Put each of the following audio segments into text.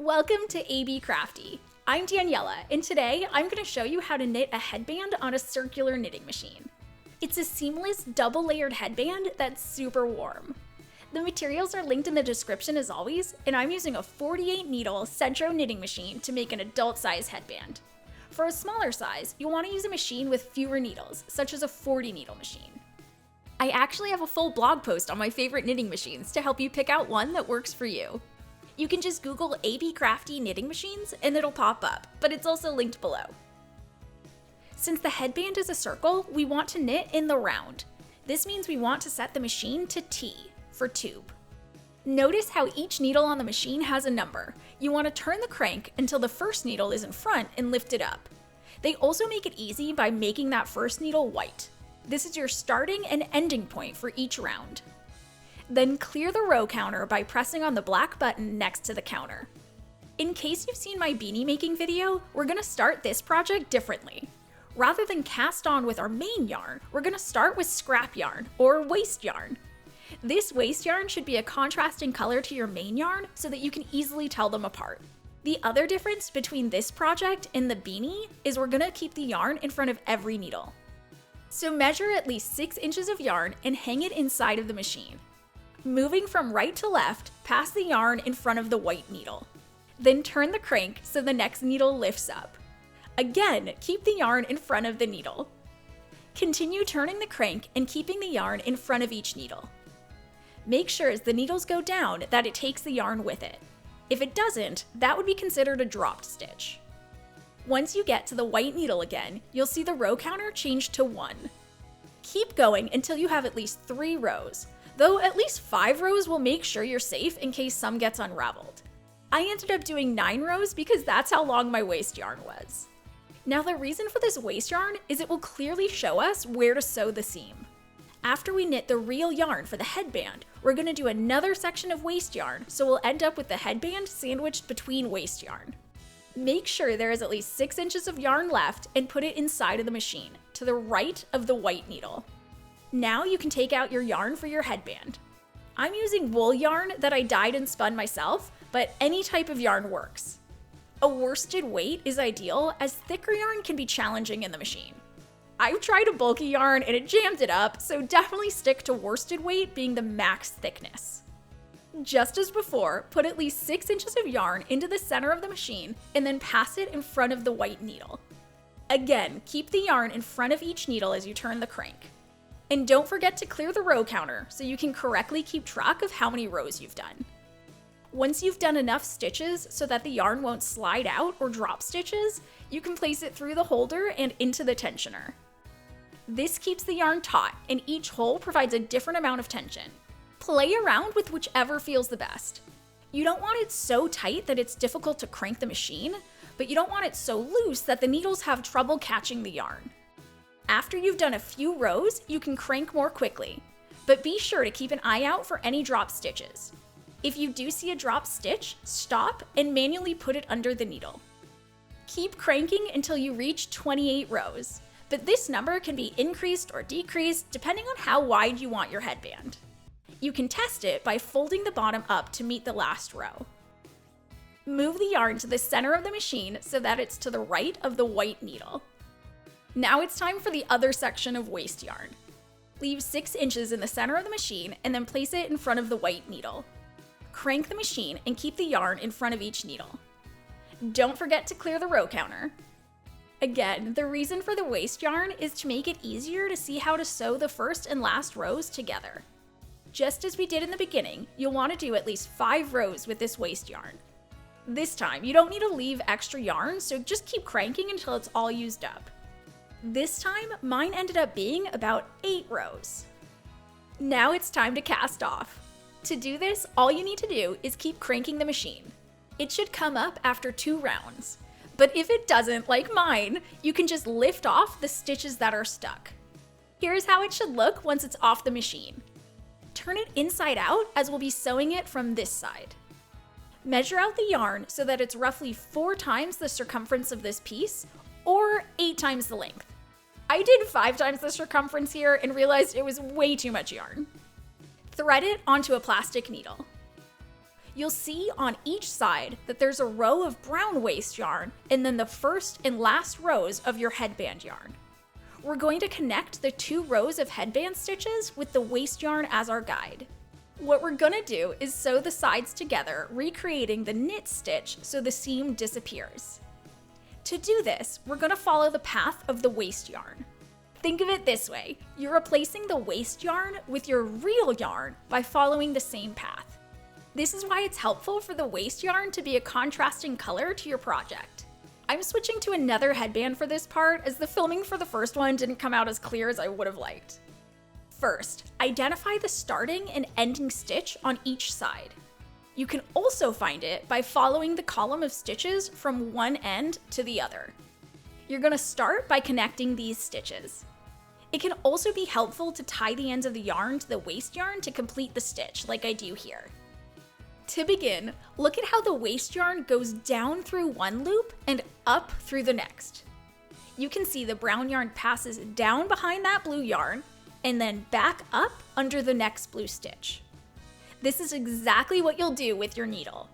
Welcome to AB Crafty. I'm Daniela, and today I'm going to show you how to knit a headband on a circular knitting machine. It's a seamless, double-layered headband that's super warm. The materials are linked in the description as always, and I'm using a 48-needle Sentro knitting machine to make an adult-size headband. For a smaller size, you'll want to use a machine with fewer needles, such as a 40-needle machine. I actually have a full blog post on my favorite knitting machines to help you pick out one that works for you. You can just Google AB Crafty knitting machines and it'll pop up, but it's also linked below. Since the headband is a circle, we want to knit in the round. This means we want to set the machine to T for tube. Notice how each needle on the machine has a number. You want to turn the crank until the first needle is in front and lift it up. They also make it easy by making that first needle white. This is your starting and ending point for each round. Then clear the row counter by pressing on the black button next to the counter. In case you've seen my beanie making video, we're going to start this project differently. Rather than cast on with our main yarn, we're going to start with scrap yarn, or waste yarn. This waste yarn should be a contrasting color to your main yarn so that you can easily tell them apart. The other difference between this project and the beanie is we're going to keep the yarn in front of every needle. So measure at least 6 inches of yarn and hang it inside of the machine. Moving from right to left, pass the yarn in front of the white needle. Then turn the crank so the next needle lifts up. Again, keep the yarn in front of the needle. Continue turning the crank and keeping the yarn in front of each needle. Make sure as the needles go down that it takes the yarn with it. If it doesn't, that would be considered a dropped stitch. Once you get to the white needle again, you'll see the row counter change to 1. Keep going until you have at least 3 rows. Though at least 5 rows will make sure you're safe in case some gets unraveled. I ended up doing 9 rows because that's how long my waste yarn was. Now the reason for this waste yarn is it will clearly show us where to sew the seam. After we knit the real yarn for the headband, we're going to do another section of waste yarn, so we'll end up with the headband sandwiched between waste yarn. Make sure there is at least 6 inches of yarn left and put it inside of the machine, to the right of the white needle. Now you can take out your yarn for your headband. I'm using wool yarn that I dyed and spun myself, but any type of yarn works. A worsted weight is ideal as thicker yarn can be challenging in the machine. I've tried a bulky yarn and it jammed it up, so definitely stick to worsted weight being the max thickness. Just as before, put at least 6 inches of yarn into the center of the machine and then pass it in front of the white needle. Again, keep the yarn in front of each needle as you turn the crank. And don't forget to clear the row counter so you can correctly keep track of how many rows you've done. Once you've done enough stitches so that the yarn won't slide out or drop stitches, you can place it through the holder and into the tensioner. This keeps the yarn taut, and each hole provides a different amount of tension. Play around with whichever feels the best. You don't want it so tight that it's difficult to crank the machine, but you don't want it so loose that the needles have trouble catching the yarn. After you've done a few rows, you can crank more quickly, but be sure to keep an eye out for any drop stitches. If you do see a drop stitch, stop and manually put it under the needle. Keep cranking until you reach 28 rows, but this number can be increased or decreased depending on how wide you want your headband. You can test it by folding the bottom up to meet the last row. Move the yarn to the center of the machine so that it's to the right of the white needle. Now it's time for the other section of waste yarn. Leave 6 inches in the center of the machine and then place it in front of the white needle. Crank the machine and keep the yarn in front of each needle. Don't forget to clear the row counter. Again, the reason for the waste yarn is to make it easier to see how to sew the first and last rows together. Just as we did in the beginning, you'll want to do at least 5 rows with this waste yarn. This time, you don't need to leave extra yarn, so just keep cranking until it's all used up. This time, mine ended up being about 8 rows. Now it's time to cast off. To do this, all you need to do is keep cranking the machine. It should come up after 2 rounds. But if it doesn't, like mine, you can just lift off the stitches that are stuck. Here's how it should look once it's off the machine. Turn it inside out as we'll be sewing it from this side. Measure out the yarn so that it's roughly 4 times the circumference of this piece, or 8 times the length. I did 5 times the circumference here and realized it was way too much yarn. Thread it onto a plastic needle. you'll see on each side that there's a row of brown waste yarn and then the first and last rows of your headband yarn. We're going to connect the 2 rows of headband stitches with the waste yarn as our guide. What we're gonna do is sew the sides together, recreating the knit stitch so the seam disappears. To do this, we're gonna follow the path of the waste yarn. Think of it this way, you're replacing the waste yarn with your real yarn by following the same path. This is why it's helpful for the waste yarn to be a contrasting color to your project. I'm switching to another headband for this part as the filming for the first one didn't come out as clear as I would have liked. First, identify the starting and ending stitch on each side. You can also find it by following the column of stitches from one end to the other. You're going to start by connecting these stitches. It can also be helpful to tie the ends of the yarn to the waste yarn to complete the stitch, like I do here. To begin, look at how the waste yarn goes down through one loop and up through the next. You can see the brown yarn passes down behind that blue yarn and then back up under the next blue stitch. This is exactly what you'll do with your needle.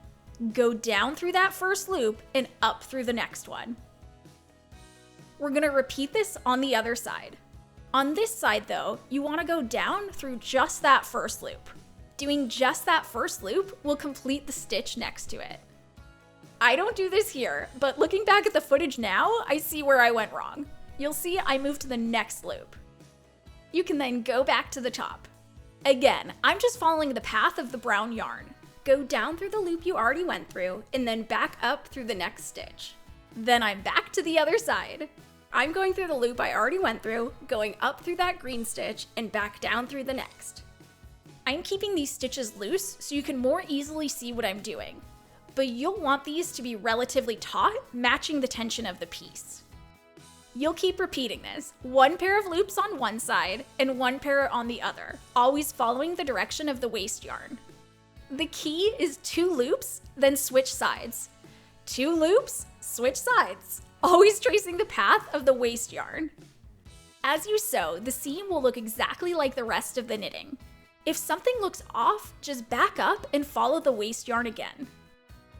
Go down through that first loop and up through the next one. We're going to repeat this on the other side. On this side though, you want to go down through just that first loop. Doing just that first loop will complete the stitch next to it. I don't do this here, but looking back at the footage now, I see where I went wrong. You'll see I moved to the next loop. You can then go back to the top. Again, I'm just following the path of the brown yarn. Go down through the loop you already went through, and then back up through the next stitch. Then I'm back to the other side. I'm going through the loop I already went through, going up through that green stitch, and back down through the next. I'm keeping these stitches loose so you can more easily see what I'm doing, but you'll want these to be relatively taut, matching the tension of the piece. You'll keep repeating this, 1 pair of loops on one side and 1 pair on the other, always following the direction of the waste yarn. The key is 2 loops, then switch sides. 2 loops, switch sides, always tracing the path of the waste yarn. As you sew, the seam will look exactly like the rest of the knitting. If something looks off, just back up and follow the waste yarn again.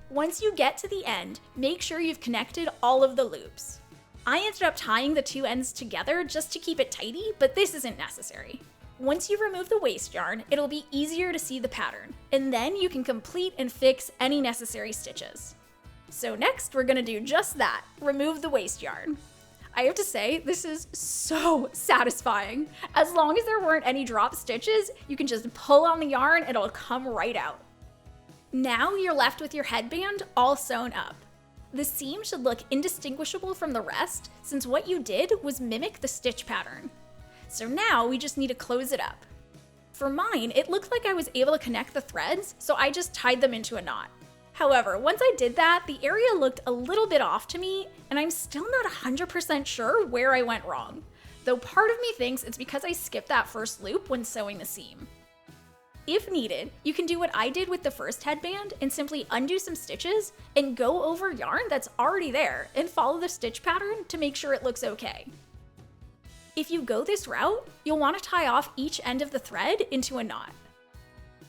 Once you get to the end, make sure you've connected all of the loops. I ended up tying the 2 ends together just to keep it tidy, but this isn't necessary. Once you remove the waste yarn, it'll be easier to see the pattern, and then you can complete and fix any necessary stitches. So next, we're gonna do just that, remove the waste yarn. I have to say, this is so satisfying. As long as there weren't any drop stitches, you can just pull on the yarn and it'll come right out. Now you're left with your headband all sewn up. The seam should look indistinguishable from the rest since what you did was mimic the stitch pattern. So now we just need to close it up. For mine, it looked like I was able to connect the threads, so I just tied them into a knot. However, once I did that, the area looked a little bit off to me, and I'm still not 100% sure where I went wrong, though part of me thinks it's because I skipped that first loop when sewing the seam. If needed, you can do what I did with the first headband and simply undo some stitches and go over yarn that's already there and follow the stitch pattern to make sure it looks okay. If you go this route, you'll want to tie off each end of the thread into a knot.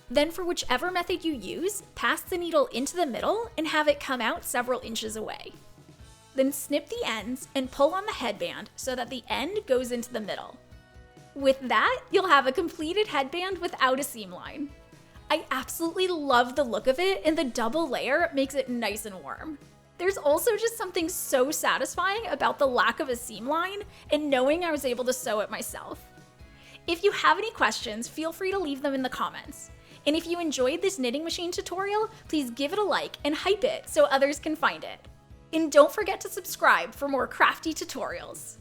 Then for whichever method you use, pass the needle into the middle and have it come out several inches away. Then snip the ends and pull on the headband so that the end goes into the middle. With that, you'll have a completed headband without a seam line. I absolutely love the look of it, and the double layer makes it nice and warm. There's also just something so satisfying about the lack of a seam line and knowing I was able to sew it myself. If you have any questions, feel free to leave them in the comments. And if you enjoyed this knitting machine tutorial, please give it a like and hype it so others can find it. And don't forget to subscribe for more crafty tutorials.